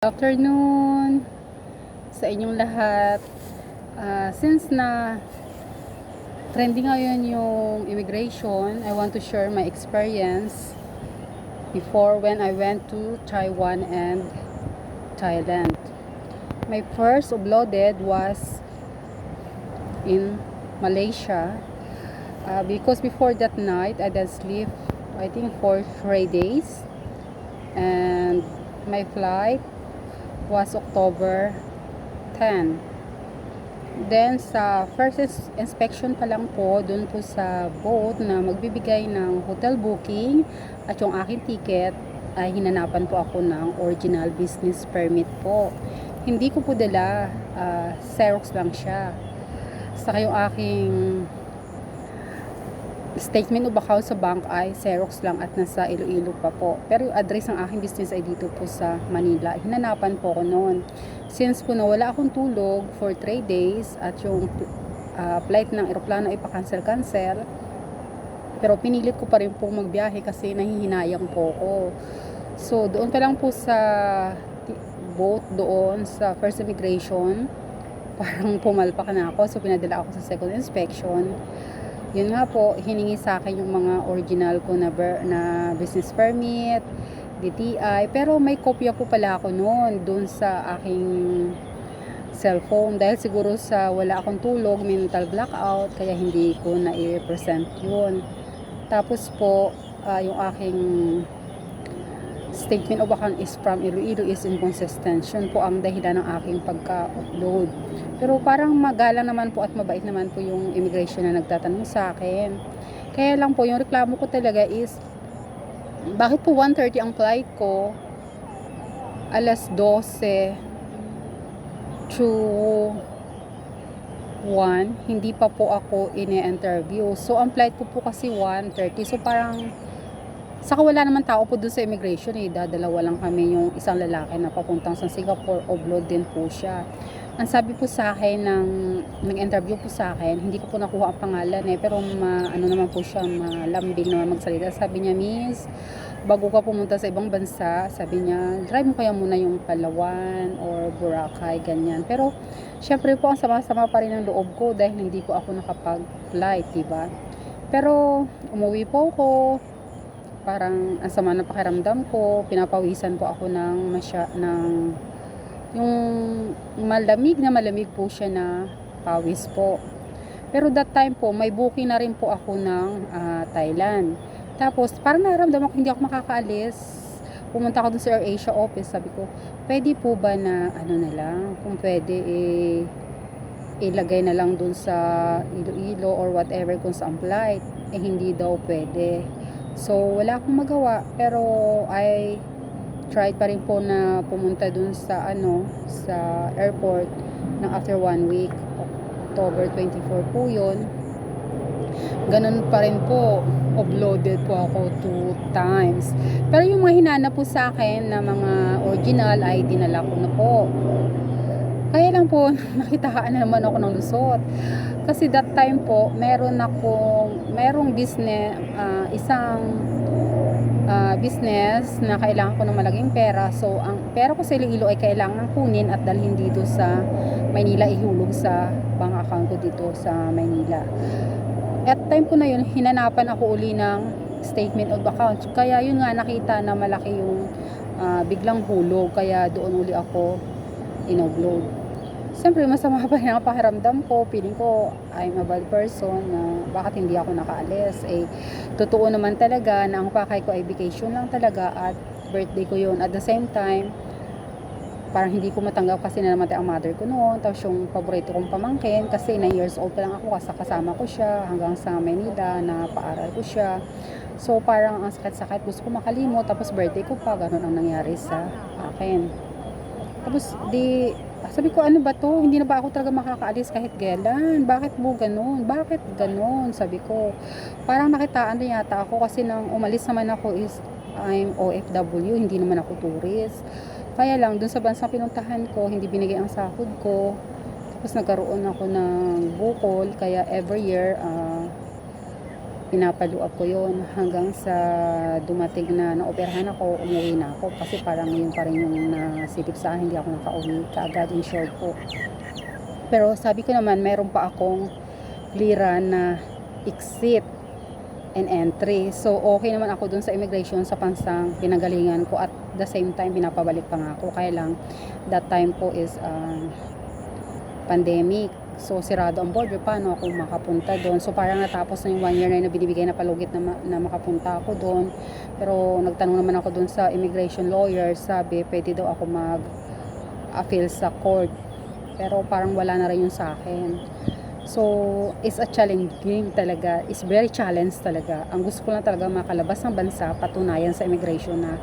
Afternoon sa inyong lahat. Since na trending ngayon yung immigration, I want to share my experience before when I went to Taiwan and Thailand. My first uploaded was in Malaysia because before that night I did sleep I think for 3 days, and my flight was October 10. Then sa first inspection pa lang po dun po sa boat na magbibigay ng hotel booking at yung aking ticket, ay hinanapan po ako ng original business permit po. Hindi ko po dala, Xerox lang siya. Saka yung aking statement of account sa bank ay Xerox lang at nasa Iloilo pa po. Pero yung address ng aking business ay dito po sa Manila. Hinanapan po ko noon. Since po nawala akong tulog for 3 days at yung flight ng eroplano ay pa-cancel. Pero pinilit ko pa rin po magbiyahe kasi nahihinayang po ko. So doon pa lang po sa boat doon sa first immigration, parang pumalpak na ako. So pinadala ako sa second inspection. Yun nga po, hiningi sa akin yung mga original ko na business permit, DTI, pero may kopya po pala ako noon doon sa aking cellphone dahil siguro sa wala akong tulog, mental blackout, kaya hindi ko na-i-present yun. Tapos po, yung aking statement of account is from Iloilo is inconsistent. Yun po ang dahilan ng aking pagka-upload. Pero parang magalang naman po at mabait naman po yung immigration na nagtatanong sa akin. Kaya lang po, yung reklamo ko talaga is, bakit po 1:30 ang flight ko, alas 12 to 1, hindi pa po ako ini-interview. So, ang flight ko po kasi 1:30. So, parang saka wala naman tao po dun sa immigration dadalawa lang kami, yung isang lalaki na papuntang sa Singapore, offload din po siya. Ang sabi po sa akin ng nag-interview po sa akin, hindi ko po nakuha ang pangalan pero ano naman po siya, malambing naman magsalita. Sabi niya, Miss, bago ka pumunta sa ibang bansa, sabi niya, drive mo kaya muna yung Palawan or Boracay, ganyan. Pero syempre po ang sama-sama pa rin ang loob ko dahil hindi po ako nakapag-flight, diba? Pero umuwi po ako, parang ang sama ng pakiramdam ko, pinapawisan po ako ng yung malamig po siya na pawis po. Pero that time po, may booking na rin po ako ng Thailand. Tapos parang naramdaman ko hindi ako makakaalis. Pumunta ako dun sa AirAsia office, sabi ko, pwede po ba na ano na lang, kung pwede ilagay na lang dun sa Iloilo or whatever kung saan flight. Hindi daw pwede. So, wala akong magawa, pero I tried pa rin po na pumunta dun sa sa airport ng after 1 week, October 24 po yun. Ganun pa rin po, uploaded po ako 2 times. Pero yung mga hinanap po sa akin na mga original ay dinala ko na po. Kaya lang po, nakitaan na naman ako ng lusot. Kasi that time po, merong business, isang business na kailangan ko ng malaking pera. So, ang pera ko sa Iloilo ay kailangan kunin at dalhin dito sa Maynila, ihulog sa bank account ko dito sa Maynila. At time ko na yun, hinanapan ako uli ng statement of account. Kaya yun nga, nakita na malaki yung biglang hulog. Kaya doon uli ako in-upload. Siyempre, masama pa rin ang pakiramdam ko. Feeling ko, I'm a bad person na bakit hindi ako nakaalis. Totoo naman talaga na ang pakay ko ay vacation lang talaga at birthday ko yun. At the same time, parang hindi ko matanggap kasi namatay ang mother ko noon. Tapos yung paborito kong pamangkin, kasi 9 years old pa lang ako, kasama ko siya hanggang sa Manila, na paaral ko siya. So, parang ang sakit-sakit, gusto ko makalimot. Tapos birthday ko pa, ganun ang nangyari sa akin. Tapos sabi ko, ano ba to? Hindi na ba ako talaga makakaalis kahit kailan? Bakit mo ganun? Bakit ganun? Sabi ko, parang nakitaan na yata ako kasi nang umalis naman ako is I'm OFW, hindi naman ako tourist. Kaya lang, dun sa bansang pinuntahan ko, hindi binigay ang sahod ko. Tapos nagkaroon ako ng bukol, kaya every year, pinapalo up ko yun hanggang sa dumating na naoperahan ako, umuwi na ako kasi parang yun pa rin yung nasilip sa akin, hindi ako nakauwi kaagad, insured po. Pero sabi ko naman, meron pa akong clearance na exit and entry. So, okay naman ako dun sa immigration sa bansang pinanggalingan ko at the same time, pinapabalik pa nga ako. Kaya lang, that time po is pandemic. So, sirado ang border. Paano ako makapunta doon? So, parang natapos na yung 1 year na binibigay na palugit na makapunta ako doon. Pero, nagtanong naman ako doon sa immigration lawyer. Sabi, pwede daw ako mag-appeal sa court. Pero, parang wala na rin yun sa akin. So, it's a challenging talaga. It's very challenge talaga. Ang gusto ko lang talaga makalabas ng bansa, patunayan sa immigration na